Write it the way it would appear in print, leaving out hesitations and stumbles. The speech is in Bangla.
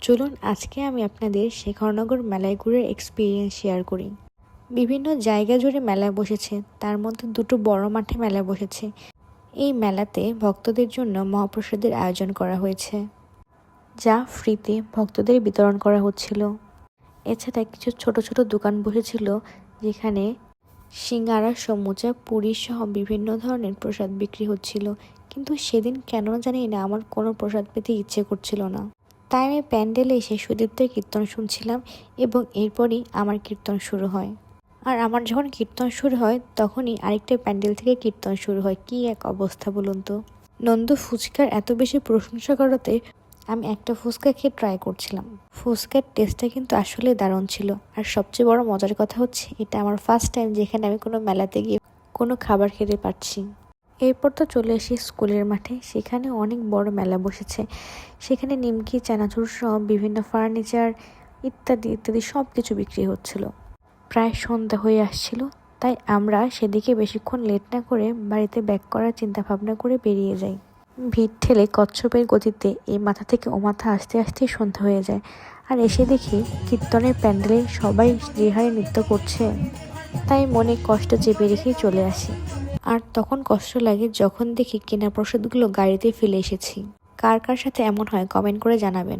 চলুন আজকে আমি আপনাদের শেখরনগর মেলায় ঘুরে এক্সপিরিয়েন্স শেয়ার করি। বিভিন্ন জায়গা জুড়ে মেলা বসেছে, তার মধ্যে দুটো বড় মাঠে মেলা বসেছে। এই মেলাতে ভক্তদের জন্য মহাপ্রসাদের আয়োজন করা হয়েছে, যা ফ্রিতে ভক্তদের বিতরণ করা হচ্ছিল। এছাড়া কিছু ছোট ছোট দোকান বসেছিল, যেখানে সিঙ্গারা, সমুচা, পুরি সহ বিভিন্ন ধরনের প্রসাদ বিক্রি হচ্ছিল। কিন্তু সেদিন কেন জানি না আমার কোনো প্রসাদ পেতে ইচ্ছে করছিল না, তাই আমি প্যান্ডেলে এসে সুদীপ্তের কীর্তন শুনছিলাম এবং এরপরই আমার কীর্তন শুরু হয়। আর আমার যখন কীর্তন শুরু হয় তখনই আরেকটা প্যান্ডেল থেকে কীর্তন শুরু হয়। কি এক অবস্থা বলুন তো! নন্দ ফুচকার এত বেশি প্রশংসা করাতে আমি একটা ফুচকা খেয়ে ট্রাই করছিলাম। ফুচকার টেস্টটা কিন্তু আসলে দারুণ ছিল। আর সবচেয়ে বড় মজার কথা হচ্ছে, এটা আমার ফার্স্ট টাইম যেখানে আমি কোনো মেলাতে গিয়ে কোনো খাবার খেতে পারছি। এরপর তো চলে এসে স্কুলের মাঠে, সেখানে অনেক বড় মেলা বসেছে। সেখানে নিমকি, চানাচুর সহ বিভিন্ন ফার্নিচার ইত্যাদি ইত্যাদি সব কিছু বিক্রি হচ্ছিল। প্রায় সন্ধ্যা হয়ে আসছিল, তাই আমরা সেদিকে বেশিক্ষণ লেট না করে বাড়িতে ব্যাক করার চিন্তা ভাবনা করে বেরিয়ে যাই। ভিড় ঠেলে কচ্ছপের গতিতে এই মাথা থেকে ও মাথা আসতে আসতে সন্ধ্যা হয়ে যায়। আর এসে দেখি কীর্তনের প্যান্ডেলে সবাই যে হারে নৃত্য করছে, তাই মনে কষ্ট চেপে রেখেই চলে আসি। আর তখন কষ্ট লাগে যখন দেখি কেনা প্রসাদগুলো গাড়িতে ফেলে এসেছি। কার কার সাথে এমন হয় কমেন্ট করে জানাবেন।